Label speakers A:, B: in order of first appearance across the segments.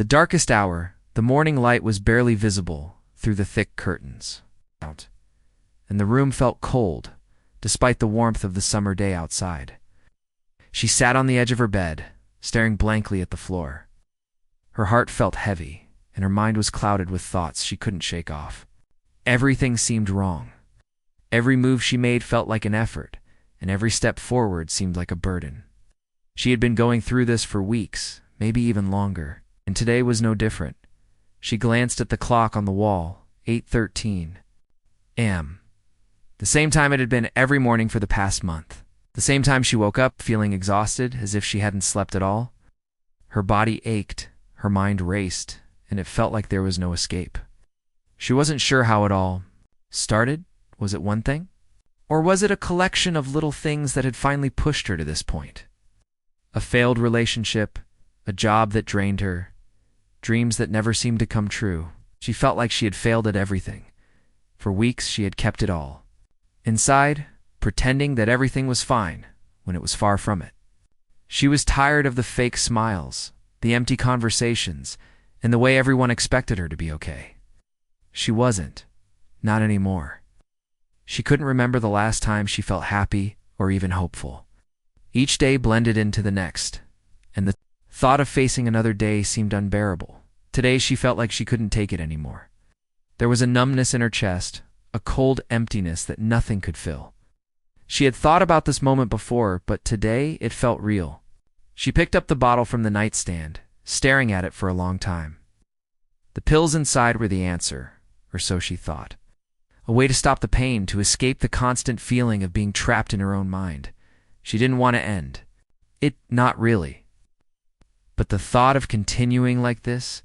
A: The darkest hour, the morning light was barely visible through the thick curtains, and the room felt cold, despite the warmth of the summer day outside. She sat on the edge of her bed, staring blankly at the floor. Her heart felt heavy, and her mind was clouded with thoughts she couldn't shake off. Everything seemed wrong. Every move she made felt like an effort, and every step forward seemed like a burden. She had been going through this for weeks, maybe even longer, and today was no different. She glanced at the clock on the wall, 8:13 a.m. The same time it had been every morning for the past month. The same time she woke up feeling exhausted, as if she hadn't slept at all. Her body ached, her mind raced, and it felt like there was no escape. She wasn't sure how it all started. Was it one thing? Or was it a collection of little things that had finally pushed her to this point? A failed relationship, a job that drained her, dreams that never seemed to come true. She felt like she had failed at everything. For weeks she had kept it all inside, pretending that everything was fine when it was far from it. She was tired of the fake smiles, the empty conversations, and the way everyone expected her to be okay. She wasn't. Not anymore. She couldn't remember the last time she felt happy or even hopeful. Each day blended into the next, and the thought of facing another day seemed unbearable. Today she felt like she couldn't take it anymore. There was a numbness in her chest, a cold emptiness that nothing could fill. She had thought about this moment before, but today it felt real. She picked up the bottle from the nightstand, staring at it for a long time. The pills inside were the answer, or so she thought. A way to stop the pain, to escape the constant feeling of being trapped in her own mind. She didn't want to end. Not really. But the thought of continuing like this,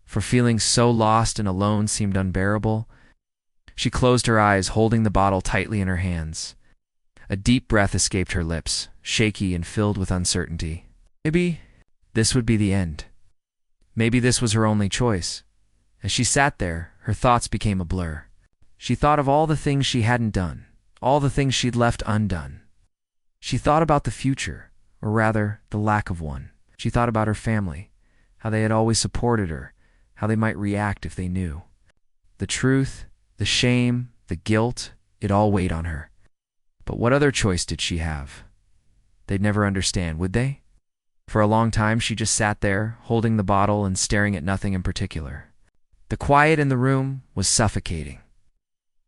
A: for feeling so lost and alone, seemed unbearable. She closed her eyes, holding the bottle tightly in her hands. A deep breath escaped her lips, shaky and filled with uncertainty. Maybe this would be the end. Maybe this was her only choice. As she sat there, her thoughts became a blur. She thought of all the things she hadn't done, all the things she'd left undone. She thought about the future, or rather, the lack of one. She thought about her family, how they had always supported her, how they might react if they knew. The truth, the shame, the guilt, it all weighed on her. But what other choice did she have? They'd never understand, would they? For a long time she just sat there, holding the bottle and staring at nothing in particular. The quiet in the room was suffocating.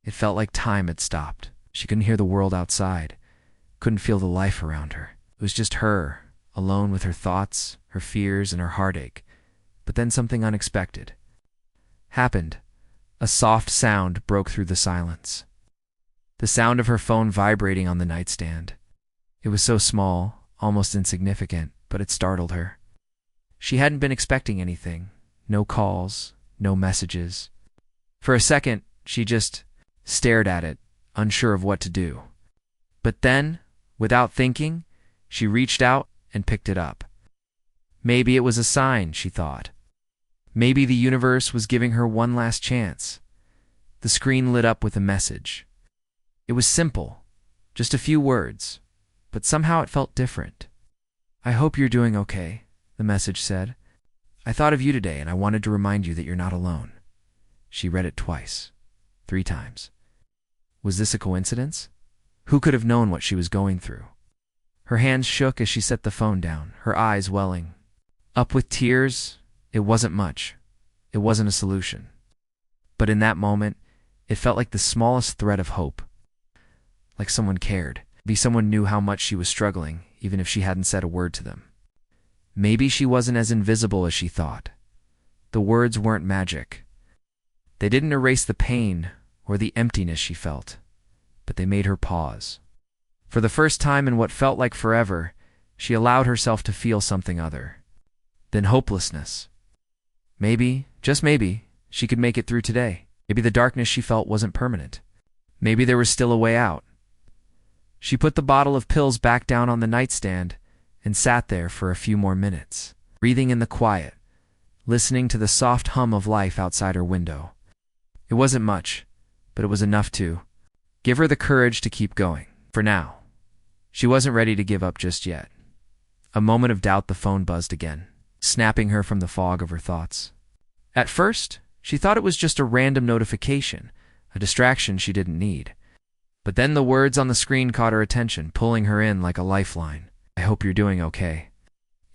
A: It felt like time had stopped. She couldn't hear the world outside, couldn't feel the life around her. It was just her, alone with her thoughts, her fears, and her heartache. But then something unexpected happened. A soft sound broke through the silence. The sound of her phone vibrating on the nightstand. It was so small, almost insignificant, but it startled her. She hadn't been expecting anything. No calls, no messages. For a second, she just stared at it, unsure of what to do. But then, without thinking, she reached out and picked it up. Maybe it was a sign, she thought. Maybe the universe was giving her one last chance. The screen lit up with a message. It was simple, just a few words, but somehow it felt different. "I hope you're doing okay," the message said. "I thought of you today and I wanted to remind you that you're not alone." She read it twice, 3 times. Was this a coincidence? Who could have known what she was going through? Her hands shook as she set the phone down, her eyes welling up with tears. It wasn't much. It wasn't a solution. But in that moment, it felt like the smallest thread of hope. Like someone cared. Maybe someone knew how much she was struggling, even if she hadn't said a word to them. Maybe she wasn't as invisible as she thought. The words weren't magic. They didn't erase the pain or the emptiness she felt, but they made her pause. For the first time in what felt like forever, she allowed herself to feel something other than hopelessness. Maybe, just maybe, she could make it through today. Maybe the darkness she felt wasn't permanent. Maybe there was still a way out. She put the bottle of pills back down on the nightstand and sat there for a few more minutes, breathing in the quiet, listening to the soft hum of life outside her window. It wasn't much, but it was enough to give her the courage to keep going. For now, she wasn't ready to give up just yet. A moment of doubt, the phone buzzed again. snapping her from the fog of her thoughts. At first, she thought it was just a random notification, a distraction she didn't need. But then the words on the screen caught her attention, pulling her in like a lifeline. I hope you're doing okay.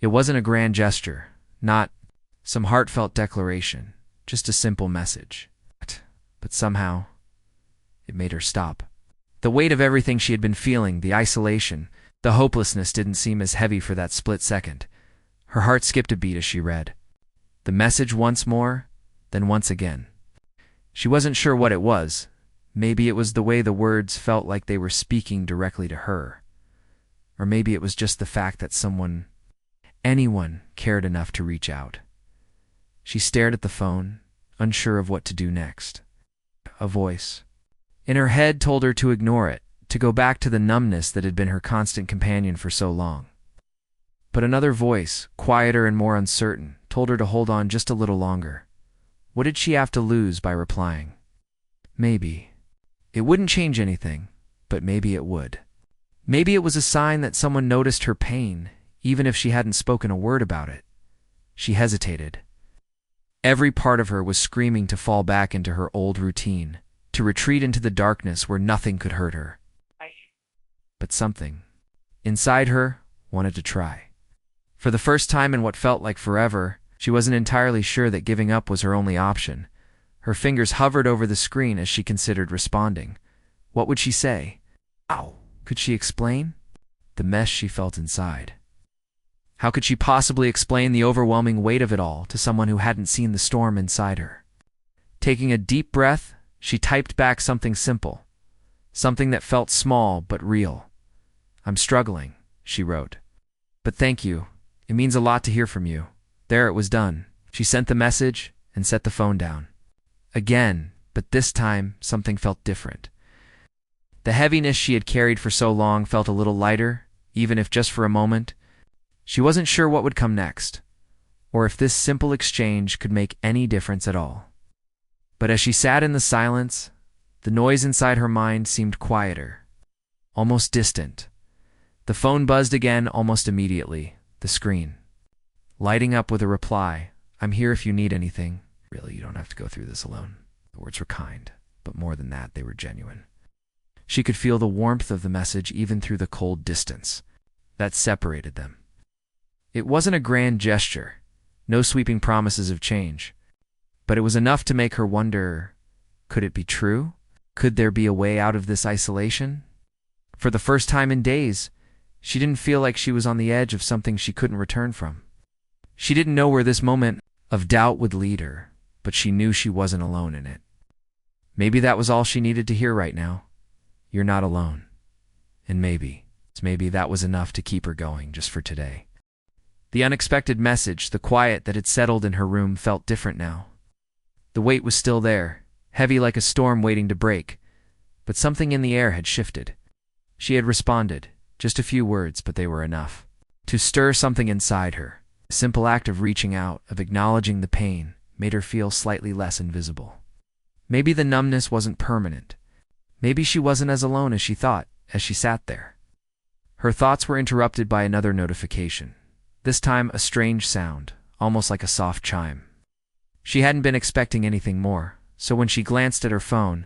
A: It wasn't a grand gesture, not some heartfelt declaration, just a simple message. But somehow, it made her stop. The weight of everything she had been feeling, the isolation, the hopelessness didn't seem as heavy for that split second. Her heart skipped a beat as she read the message once more, then once again. She wasn't sure what it was. Maybe it was the way the words felt like they were speaking directly to her. Or maybe it was just the fact that anyone cared enough to reach out. She stared at the phone, unsure of what to do next. A voice in her head told her to ignore it, to go back to the numbness that had been her constant companion for so long. But another voice, quieter and more uncertain, told her to hold on just a little longer. What did she have to lose by replying? Maybe. It wouldn't change anything, but maybe it would. Maybe it was a sign that someone noticed her pain, even if she hadn't spoken a word about it. She hesitated. Every part of her was screaming to fall back into her old routine, to retreat into the darkness where nothing could hurt her. But something inside her wanted to try. For the first time in what felt like forever, she wasn't entirely sure that giving up was her only option. Her fingers hovered over the screen as she considered responding. What would she say? How could she explain the mess she felt inside? How could she possibly explain the overwhelming weight of it all to someone who hadn't seen the storm inside her? Taking a deep breath, she typed back something simple, something that felt small but real. I'm struggling, she wrote. But thank you. It means a lot to hear from you. There, it was done. She sent the message and set the phone down. Again, but this time something felt different. The heaviness she had carried for so long felt a little lighter, even if just for a moment. She wasn't sure what would come next, or if this simple exchange could make any difference at all. But as she sat in the silence, the noise inside her mind seemed quieter, almost distant. The phone buzzed again almost immediately, the screen lighting up with a reply. I'm here if you need anything. Really, you don't have to go through this alone. The words were kind, but more than that, they were genuine. She could feel the warmth of the message even through the cold distance that separated them. It wasn't a grand gesture, no sweeping promises of change, but it was enough to make her wonder, could it be true? Could there be a way out of this isolation? For the first time in days, she didn't feel like she was on the edge of something she couldn't return from. She didn't know where this moment of doubt would lead her, but she knew she wasn't alone in it. Maybe that was all she needed to hear right now. You're not alone. And maybe that was enough to keep her going just for today. The unexpected message, the quiet that had settled in her room felt different now. The weight was still there, heavy like a storm waiting to break, but something in the air had shifted. She had responded, just a few words, but they were enough to stir something inside her. The simple act of reaching out, of acknowledging the pain, made her feel slightly less invisible. Maybe the numbness wasn't permanent. Maybe she wasn't as alone as she thought, as she sat there. Her thoughts were interrupted by another notification. This time a strange sound, almost like a soft chime. She hadn't been expecting anything more, so when she glanced at her phone,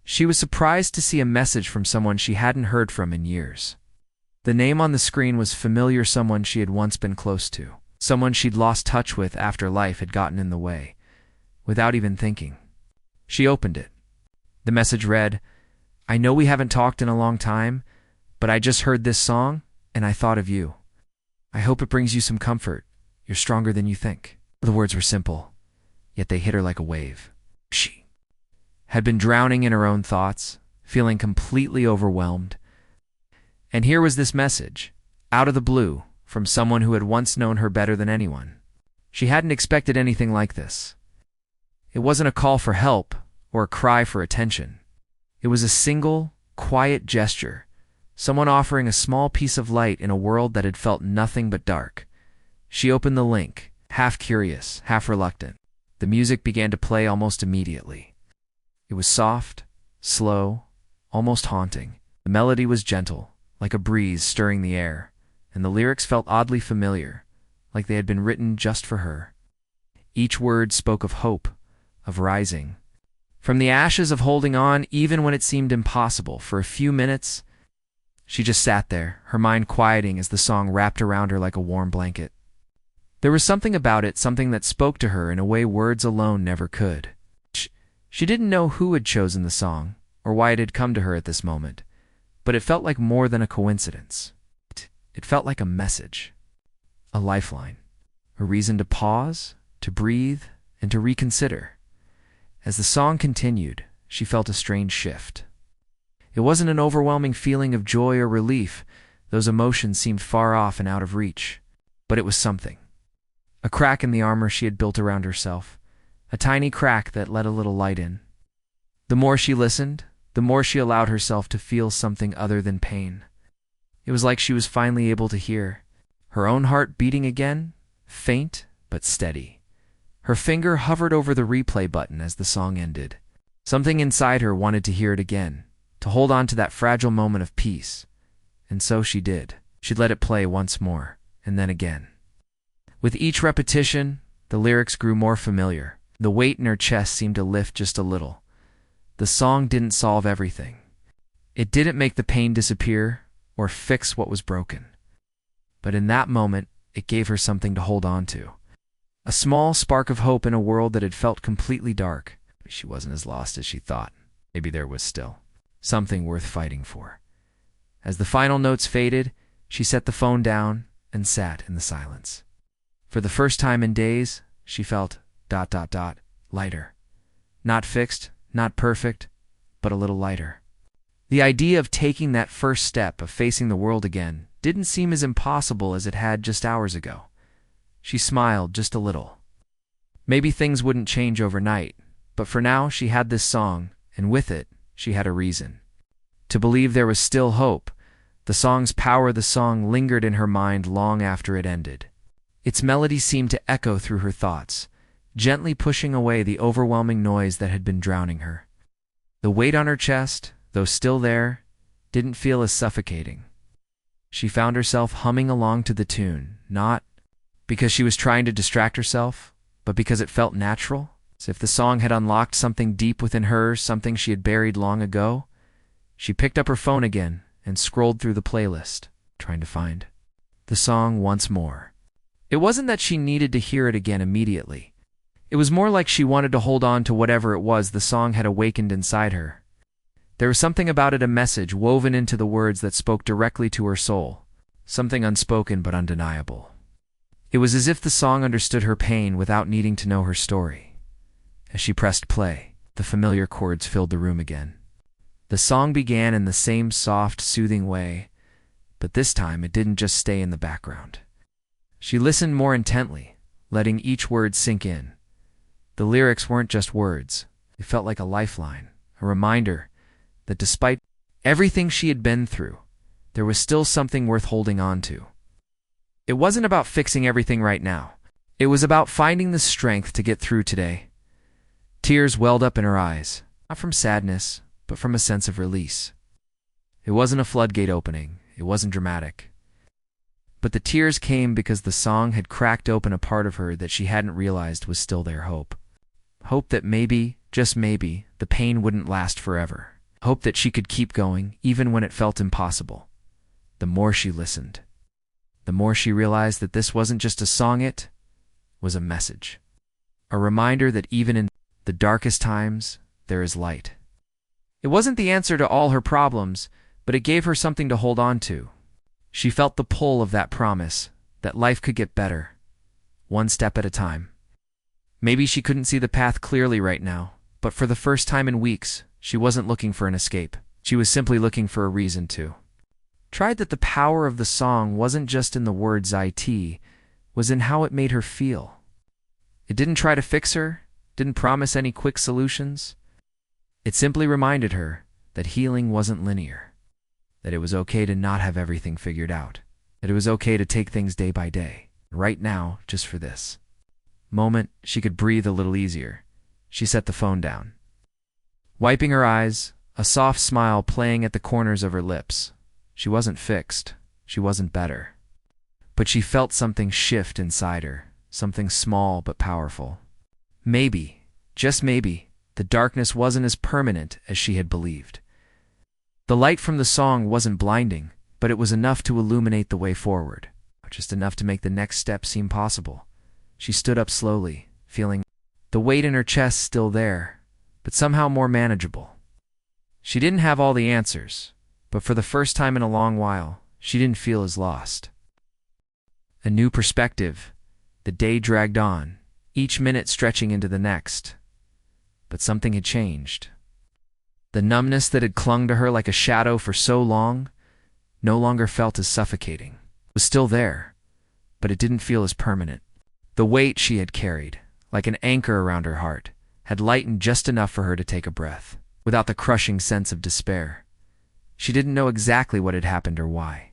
A: she was surprised to see a message from someone she hadn't heard from in years. The name on the screen was familiar, someone she had once been close to, someone she'd lost touch with after life had gotten in the way. Without even thinking, she opened it. The message read, I know we haven't talked in a long time, but I just heard this song, and I thought of you. I hope it brings you some comfort. You're stronger than you think. The words were simple, yet they hit her like a wave. She had been drowning in her own thoughts, feeling completely overwhelmed. And here was this message, out of the blue, from someone who had once known her better than anyone. She hadn't expected anything like this. It wasn't a call for help or a cry for attention. It was a single, quiet gesture, someone offering a small piece of light in a world that had felt nothing but dark. She opened the link, half curious, half reluctant. The music began to play almost immediately. It was soft, slow, almost haunting. The melody was gentle, like a breeze stirring the air, and the lyrics felt oddly familiar, like they had been written just for her. Each word spoke of hope, of rising. From the ashes, of holding on even when it seemed impossible. For a few minutes, she just sat there, her mind quieting as the song wrapped around her like a warm blanket. There was something about it, something that spoke to her in a way words alone never could. She didn't know who had chosen the song, or why it had come to her at this moment, but it felt like more than a coincidence. It felt like a message, a lifeline, a reason to pause, to breathe, and to reconsider. As the song continued, she felt a strange shift. It wasn't an overwhelming feeling of joy or relief. Those emotions seemed far off and out of reach. But it was something. A crack in the armor she had built around herself. A tiny crack that let a little light in. The more she listened, the more she allowed herself to feel something other than pain. It was like she was finally able to hear. Her own heart beating again, faint but steady. Her finger hovered over the replay button as the song ended. Something inside her wanted to hear it again, to hold on to that fragile moment of peace. And so she did. She'd let it play once more, and then again. With each repetition, the lyrics grew more familiar. The weight in her chest seemed to lift just a little. The song didn't solve everything. It didn't make the pain disappear or fix what was broken. But in that moment, it gave her something to hold on to. A small spark of hope in a world that had felt completely dark. She wasn't as lost as she thought. Maybe there was still something worth fighting for. As the final notes faded, she set the phone down and sat in the silence. For the first time in days, she felt ... lighter. Not fixed, not perfect, but a little lighter. The idea of taking that first step, of facing the world again, didn't seem as impossible as it had just hours ago. She smiled just a little. Maybe things wouldn't change overnight, but for now she had this song, and with it, she had a reason. To believe there was still hope. The song's power, the song lingered in her mind long after it ended. Its melody seemed to echo through her thoughts, gently pushing away the overwhelming noise that had been drowning her. The weight on her chest, though still there, didn't feel as suffocating. She found herself humming along to the tune, not because she was trying to distract herself, but because it felt natural, as if the song had unlocked something deep within her, something she had buried long ago. She picked up her phone again and scrolled through the playlist, trying to find the song once more. It wasn't that she needed to hear it again immediately. It was more like she wanted to hold on to whatever it was the song had awakened inside her. There was something about it, a message woven into the words that spoke directly to her soul, something unspoken but undeniable. It was as if the song understood her pain without needing to know her story. As she pressed play, the familiar chords filled the room again. The song began in the same soft, soothing way, but this time it didn't just stay in the background. She listened more intently, letting each word sink in. The lyrics weren't just words. They felt like a lifeline, a reminder that despite everything she had been through, there was still something worth holding on to. It wasn't about fixing everything right now. It was about finding the strength to get through today. Tears welled up in her eyes, not from sadness, but from a sense of release. It wasn't a floodgate opening. It wasn't dramatic. But the tears came because the song had cracked open a part of her that she hadn't realized was still there. Hope. Hope that maybe, just maybe, the pain wouldn't last forever. Hope that she could keep going, even when it felt impossible. The more she listened, the more she realized that this wasn't just a song, it was a message. A reminder that even in the darkest times, there is light. It wasn't the answer to all her problems, but it gave her something to hold on to. She felt the pull of that promise, that life could get better, one step at a time. Maybe she couldn't see the path clearly right now, but for the first time in weeks, she wasn't looking for an escape. She was simply looking for a reason to. Tried that the power of the song wasn't just in the words it, was in how it made her feel. It didn't try to fix her, didn't promise any quick solutions. It simply reminded her that healing wasn't linear, that it was okay to not have everything figured out, that it was okay to take things day by day, right now, just for this moment, she could breathe a little easier. She set the phone down. Wiping her eyes, a soft smile playing at the corners of her lips. She wasn't fixed. She wasn't better. But she felt something shift inside her, something small but powerful. Maybe, just maybe, the darkness wasn't as permanent as she had believed. The light from the song wasn't blinding, but it was enough to illuminate the way forward, just enough to make the next step seem possible. She stood up slowly, feeling the weight in her chest still there, but somehow more manageable. She didn't have all the answers, but for the first time in a long while, she didn't feel as lost. A new perspective. The day dragged on, each minute stretching into the next. But something had changed. The numbness that had clung to her like a shadow for so long no longer felt as suffocating. It was still there, but it didn't feel as permanent. The weight she had carried, like an anchor around her heart, had lightened just enough for her to take a breath, without the crushing sense of despair. She didn't know exactly what had happened or why.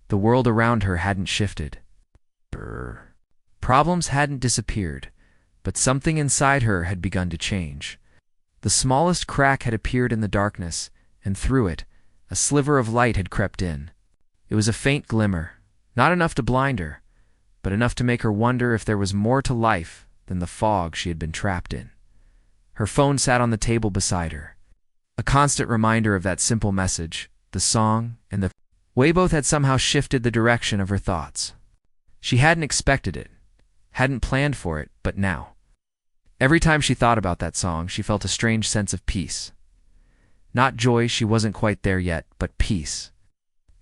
A: The world around her hadn't shifted. Problems hadn't disappeared, but something inside her had begun to change. The smallest crack had appeared in the darkness, and through it, a sliver of light had crept in. It was a faint glimmer, not enough to blind her, but enough to make her wonder if there was more to life than the fog she had been trapped in. Her phone sat on the table beside her, a constant reminder of that simple message, the song, and the way both had somehow shifted the direction of her thoughts. She hadn't expected it, hadn't planned for it, but now. Every time she thought about that song, she felt a strange sense of peace. Not joy, she wasn't quite there yet, but peace.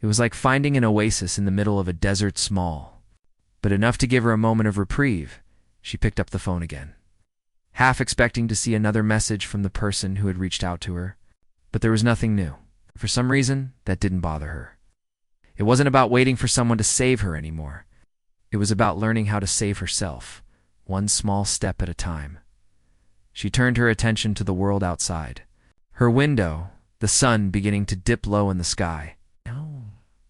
A: It was like finding an oasis in the middle of a desert small. But enough to give her a moment of reprieve, she picked up the phone again, half expecting to see another message from the person who had reached out to her. But there was nothing new. For some reason, that didn't bother her. It wasn't about waiting for someone to save her anymore. It was about learning how to save herself, one small step at a time. She turned her attention to the world outside. Her window, the sun beginning to dip low in the sky.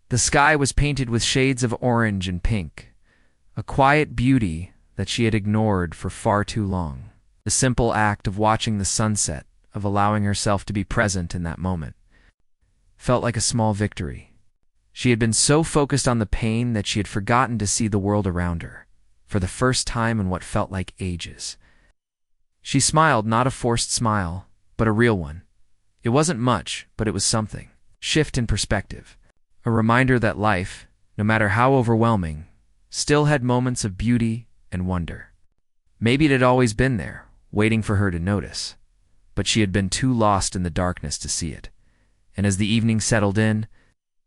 A: The sky was painted with shades of orange and pink, a quiet beauty that she had ignored for far too long. The simple act of watching the sunset, of allowing herself to be present in that moment, felt like a small victory. She had been so focused on the pain that she had forgotten to see the world around her, for the first time in what felt like ages. She smiled, not a forced smile, but a real one. It wasn't much, but it was something. Shift in perspective. A reminder that life, no matter how overwhelming, still had moments of beauty and wonder. Maybe it had always been there, waiting for her to notice, but she had been too lost in the darkness to see it. And as the evening settled in,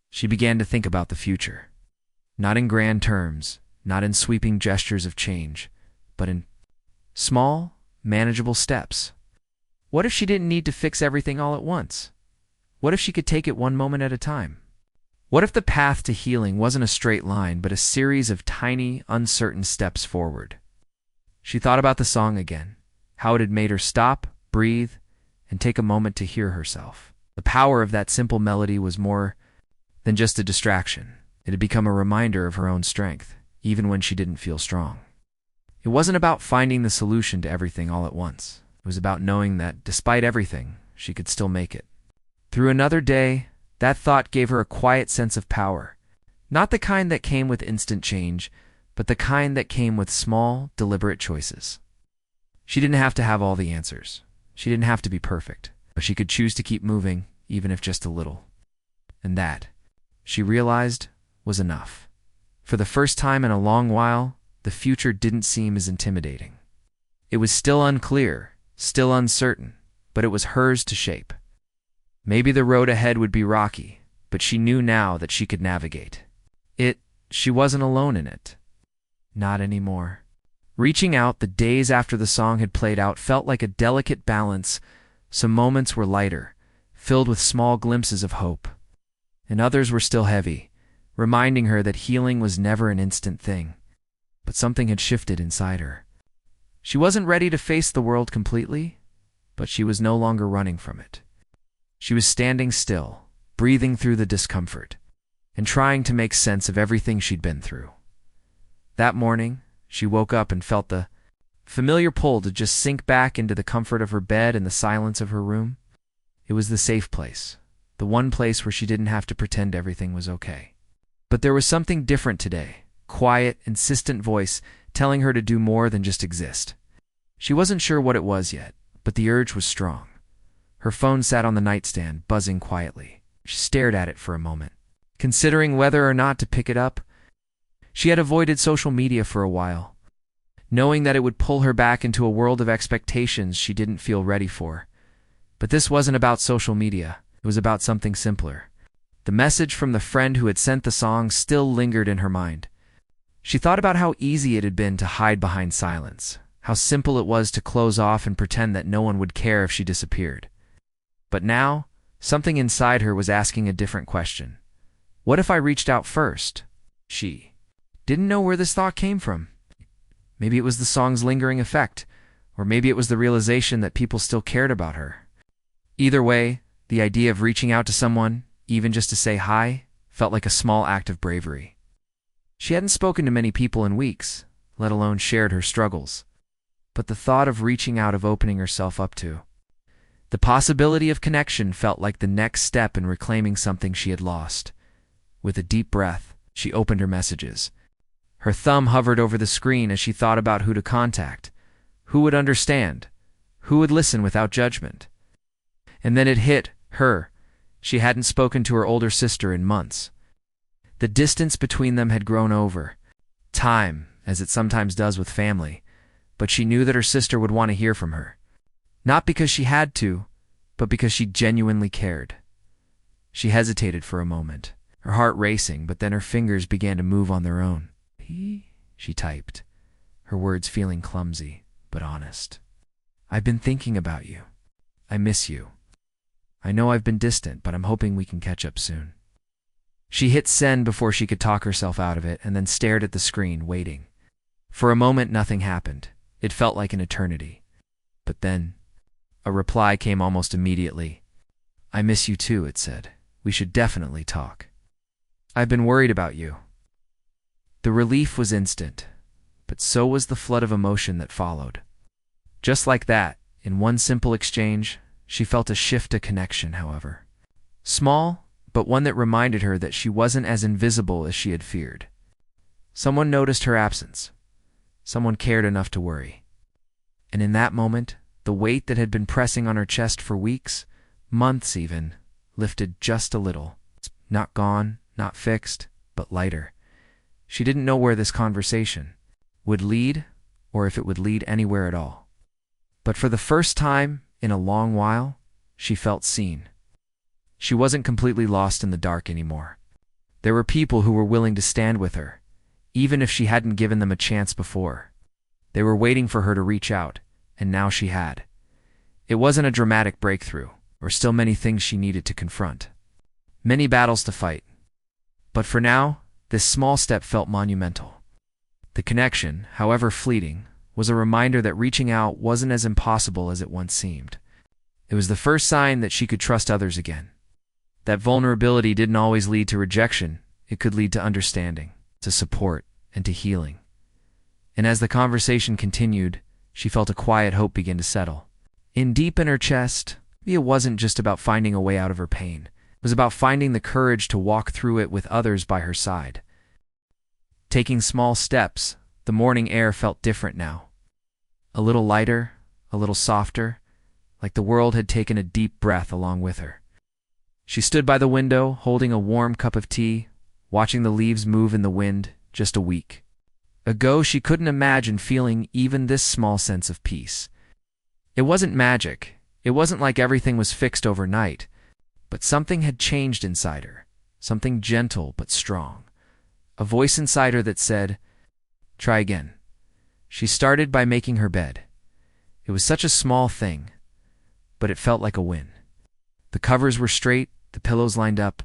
A: she began to think about the future. Not in grand terms, not in sweeping gestures of change, but in small, manageable steps. What if she didn't need to fix everything all at once? What if she could take it one moment at a time? What if the path to healing wasn't a straight line, but a series of tiny, uncertain steps forward? She thought about the song again, how it had made her stop, breathe, and take a moment to hear herself. The power of that simple melody was more than just a distraction. It had become a reminder of her own strength, even when she didn't feel strong. It wasn't about finding the solution to everything all at once. It was about knowing that, despite everything, she could still make it. Through another day, that thought gave her a quiet sense of power. Not the kind that came with instant change, but the kind that came with small, deliberate choices. She didn't have to have all the answers. She didn't have to be perfect, but she could choose to keep moving, even if just a little. And that, she realized, was enough. For the first time in a long while, the future didn't seem as intimidating. It was still unclear, still uncertain, but it was hers to shape. Maybe the road ahead would be rocky, but she knew now that she could navigate. She wasn't alone in it. Not anymore. Reaching out the days after the song had played out felt like a delicate balance. Some moments were lighter, filled with small glimpses of hope, and others were still heavy, reminding her that healing was never an instant thing. But something had shifted inside her. She wasn't ready to face the world completely, but she was no longer running from it. She was standing still, breathing through the discomfort, and trying to make sense of everything she'd been through. That morning, she woke up and felt the familiar pull to just sink back into the comfort of her bed and the silence of her room. It was the safe place, the one place where she didn't have to pretend everything was okay. But there was something different today, quiet, insistent voice telling her to do more than just exist. She wasn't sure what it was yet, but the urge was strong. Her phone sat on the nightstand, buzzing quietly. She stared at it for a moment, considering whether or not to pick it up. She had avoided social media for a while, knowing that it would pull her back into a world of expectations she didn't feel ready for. But this wasn't about social media. It was about something simpler. The message from the friend who had sent the song still lingered in her mind. She thought about how easy it had been to hide behind silence, how simple it was to close off and pretend that no one would care if she disappeared. But now, something inside her was asking a different question. What if I reached out first? She didn't know where this thought came from. Maybe it was the song's lingering effect, or maybe it was the realization that people still cared about her. Either way, the idea of reaching out to someone, even just to say hi, felt like a small act of bravery. She hadn't spoken to many people in weeks, let alone shared her struggles. But the thought of reaching out, of opening herself up to the possibility of connection felt like the next step in reclaiming something she had lost. With a deep breath, she opened her messages. Her thumb hovered over the screen as she thought about who to contact, who would understand, who would listen without judgment. And then it hit her. She hadn't spoken to her older sister in months. The distance between them had grown over time, as it sometimes does with family, but she knew that her sister would want to hear from her. Not because she had to, but because she genuinely cared. She hesitated for a moment, her heart racing, but then her fingers began to move on their own. She typed, her words feeling clumsy, but honest. I've been thinking about you. I miss you. I know I've been distant, but I'm hoping we can catch up soon. She hit send before she could talk herself out of it, and then stared at the screen, waiting. For a moment, nothing happened. It felt like an eternity. But then, a reply came almost immediately. I miss you too, it said. We should definitely talk. I've been worried about you. The relief was instant, but so was the flood of emotion that followed. Just like that, in one simple exchange, she felt a shift to connection, however. Small, but one that reminded her that she wasn't as invisible as she had feared. Someone noticed her absence. Someone cared enough to worry. And in that moment, the weight that had been pressing on her chest for weeks, months even, lifted just a little. Not gone, not fixed, but lighter. She didn't know where this conversation would lead, or if it would lead anywhere at all. But for the first time in a long while, she felt seen. She wasn't completely lost in the dark anymore. There were people who were willing to stand with her, even if she hadn't given them a chance before. They were waiting for her to reach out, and now she had. It wasn't a dramatic breakthrough, or still many things she needed to confront. Many battles to fight. But for now, this small step felt monumental. The connection, however fleeting, was a reminder that reaching out wasn't as impossible as it once seemed. It was the first sign that she could trust others again. That vulnerability didn't always lead to rejection. It could lead to understanding, to support, and to healing. And as the conversation continued, she felt a quiet hope begin to settle. Deep in her chest, it wasn't just about finding a way out of her pain. It was about finding the courage to walk through it with others by her side. Taking small steps, the morning air felt different now. A little lighter, a little softer, like the world had taken a deep breath along with her. She stood by the window, holding a warm cup of tea, watching the leaves move in the wind. Just a week ago, she couldn't imagine feeling even this small sense of peace. It wasn't magic. It wasn't like everything was fixed overnight. But something had changed inside her, something gentle but strong. A voice inside her that said, try again. She started by making her bed. It was such a small thing, but it felt like a win. The covers were straight, the pillows lined up.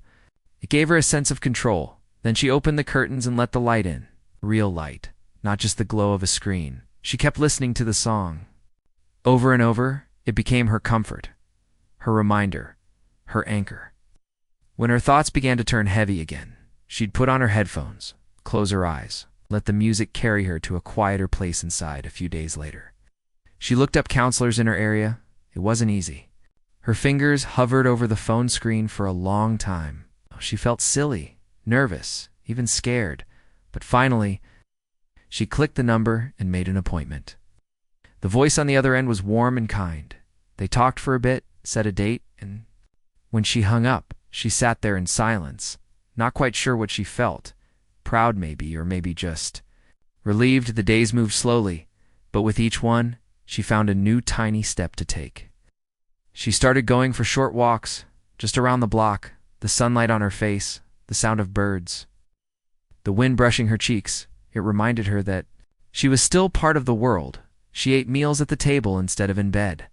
A: It gave her a sense of control. Then she opened the curtains and let the light in. Real light, not just the glow of a screen. She kept listening to the song. Over and over, it became her comfort, her reminder, her anchor. When her thoughts began to turn heavy again, she'd put on her headphones, close her eyes, let the music carry her to a quieter place inside. A few days later, she looked up counselors in her area. It wasn't easy. Her fingers hovered over the phone screen for a long time. She felt silly, nervous, even scared, But finally, she clicked the number and made an appointment. The voice on the other end was warm and kind. They talked for a bit, set a date, and when she hung up, she sat there in silence, not quite sure what she felt. Proud maybe, or maybe just relieved. The days moved slowly, but with each one, she found a new tiny step to take. She started going for short walks, just around the block, the sunlight on her face, the sound of birds, the wind brushing her cheeks. It reminded her that she was still part of the world. She ate meals at the table instead of in bed.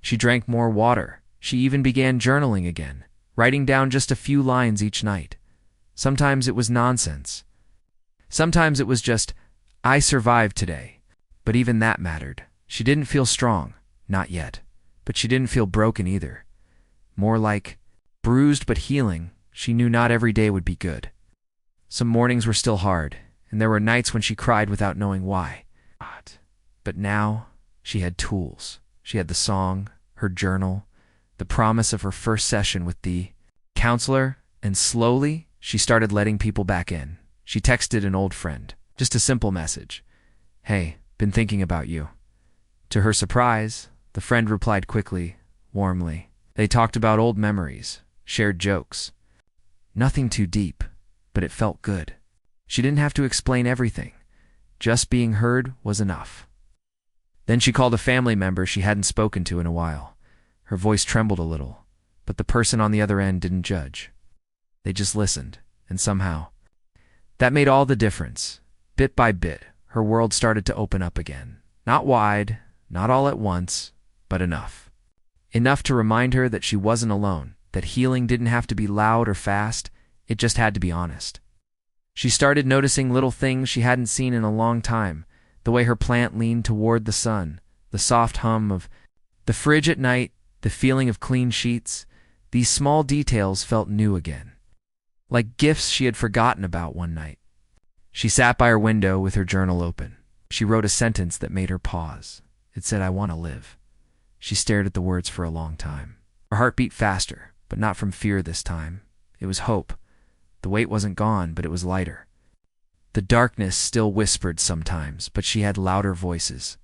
A: She drank more water. She even began journaling again, writing down just a few lines each night. Sometimes it was nonsense. Sometimes it was just, "I survived today." But even that mattered. She didn't feel strong, not yet. But she didn't feel broken either. More like bruised but healing. She knew not every day would be good. Some mornings were still hard, and there were nights when she cried without knowing why. But now she had tools. She had the song, her journal, the promise of her first session with the counselor, and slowly she started letting people back in. She texted an old friend, just a simple message. "Hey, been thinking about you." To her surprise, the friend replied quickly, warmly. They talked about old memories, shared jokes. Nothing too deep, but it felt good. She didn't have to explain everything. Just being heard was enough. Then she called a family member she hadn't spoken to in a while. Her voice trembled a little, but the person on the other end didn't judge. They just listened, and somehow, that made all the difference. Bit by bit, her world started to open up again. Not wide, not all at once, but enough. Enough to remind her that she wasn't alone, that healing didn't have to be loud or fast, it just had to be honest. She started noticing little things she hadn't seen in a long time, the way her plant leaned toward the sun, the soft hum of the fridge at night, the feeling of clean sheets. These small details felt new again, like gifts she had forgotten about one night. She sat by her window with her journal open. She wrote a sentence that made her pause. It said, "I want to live." She stared at the words for a long time. Her heart beat faster, but not from fear this time. It was hope. The weight wasn't gone, but it was lighter. The darkness still whispered sometimes, but she had louder voices.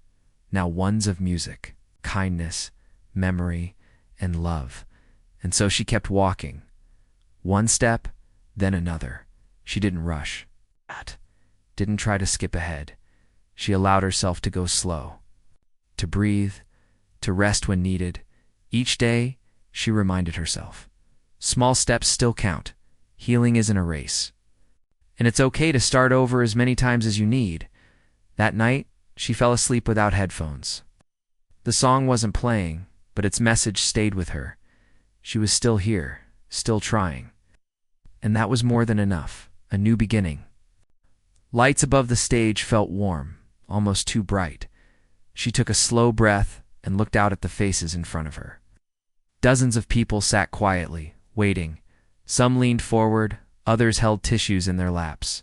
A: Now ones of music, kindness, memory, and love. And so she kept walking. One step, then another. She didn't rush. Didn't try to skip ahead. She allowed herself to go slow, to breathe, to rest when needed. Each day, she reminded herself, small steps still count. Healing isn't a race. And it's okay to start over as many times as you need. That night, she fell asleep without headphones. The song wasn't playing, but its message stayed with her. She was still here, still trying. And that was more than enough, a new beginning. Lights above the stage felt warm, almost too bright. She took a slow breath and looked out at the faces in front of her. Dozens of people sat quietly, waiting. Some leaned forward, others held tissues in their laps.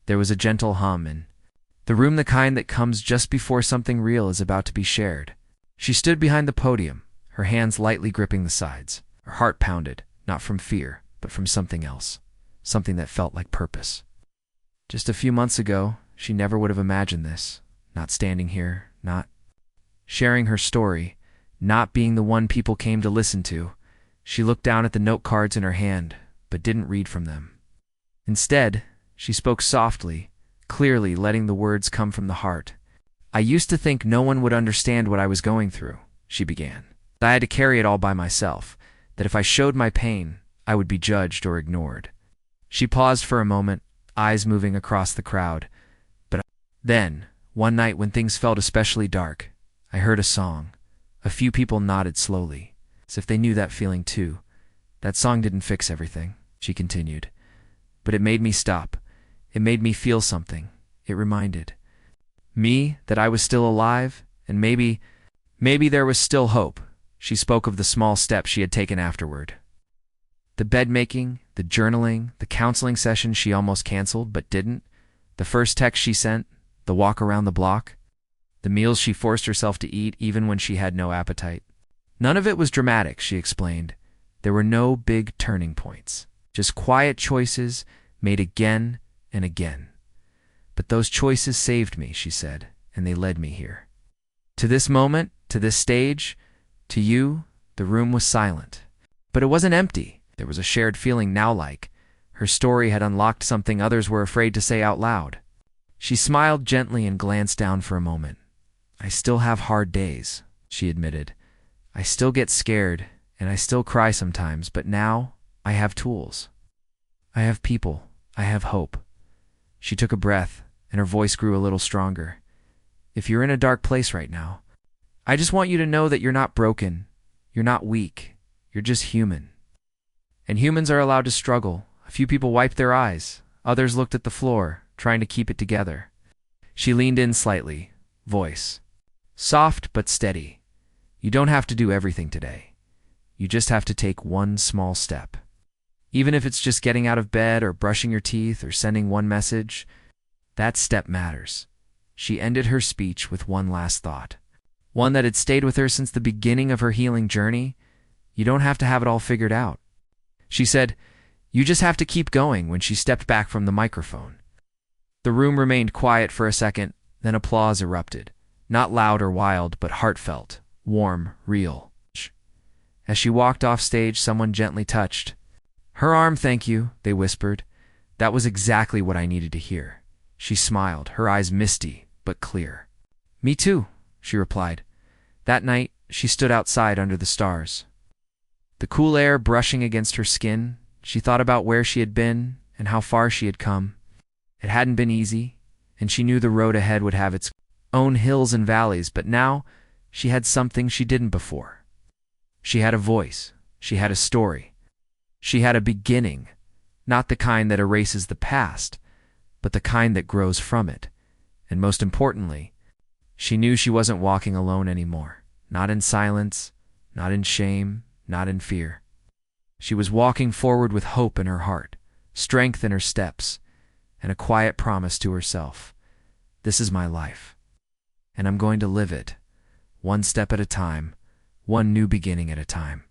A: There was a gentle hum in the room, the kind that comes just before something real is about to be shared. She stood behind the podium, her hands lightly gripping the sides. Her heart pounded, not from fear, but from something else, something that felt like purpose. Just a few months ago, she never would have imagined this, not standing here, not sharing her story, not being the one people came to listen to. She looked down at the note cards in her hand, but didn't read from them. Instead, she spoke softly, clearly, letting the words come from the heart. "I used to think no one would understand what I was going through," she began. "That I had to carry it all by myself, that if I showed my pain, I would be judged or ignored." She paused for a moment, eyes moving across the crowd. But then, one night when things felt especially dark, I heard a song. A few people nodded slowly, as if they knew that feeling too. "That song didn't fix everything," she continued, "but it made me stop. It made me feel something. It reminded me that I was still alive, and maybe there was still hope." She spoke of the small steps she had taken afterward. The bed making, the journaling, the counseling session she almost canceled but didn't, the first text she sent, the walk around the block, the meals she forced herself to eat even when she had no appetite. None of it was dramatic, she explained. There were no big turning points, just quiet choices made again and again. But those choices saved me, she said, and they led me here. To this moment, to this stage, to you, the room was silent. But it wasn't empty. There was a shared feeling now, like her story had unlocked something others were afraid to say out loud. She smiled gently and glanced down for a moment. I still have hard days, she admitted. I still get scared, and I still cry sometimes, but now I have tools. I have people. I have hope. She took a breath, and her voice grew a little stronger. If you're in a dark place right now, I just want you to know that you're not broken. You're not weak. You're just human. And humans are allowed to struggle. A few people wiped their eyes. Others looked at the floor, trying to keep it together. She leaned in slightly, voice soft but steady. You don't have to do everything today. You just have to take one small step. Even if it's just getting out of bed or brushing your teeth or sending one message, that step matters. She ended her speech with one last thought, one that had stayed with her since the beginning of her healing journey. You don't have to have it all figured out. She said, you just have to keep going when she stepped back from the microphone. The room remained quiet for a second, then applause erupted. Not loud or wild, but heartfelt, warm, real. As she walked off stage, someone gently touched her arm. Thank you, they whispered. That was exactly what I needed to hear. She smiled, her eyes misty but clear. Me too, she replied. That night, she stood outside under the stars. The cool air brushing against her skin, she thought about where she had been and how far she had come. It hadn't been easy, and she knew the road ahead would have its own hills and valleys, but now she had something she didn't before. She had a voice. She had a story. She had a beginning, not the kind that erases the past, but the kind that grows from it. And most importantly, she knew she wasn't walking alone anymore, not in silence, not in shame, not in fear. She was walking forward with hope in her heart, strength in her steps, and a quiet promise to herself. This is my life, and I'm going to live it, one step at a time, one new beginning at a time.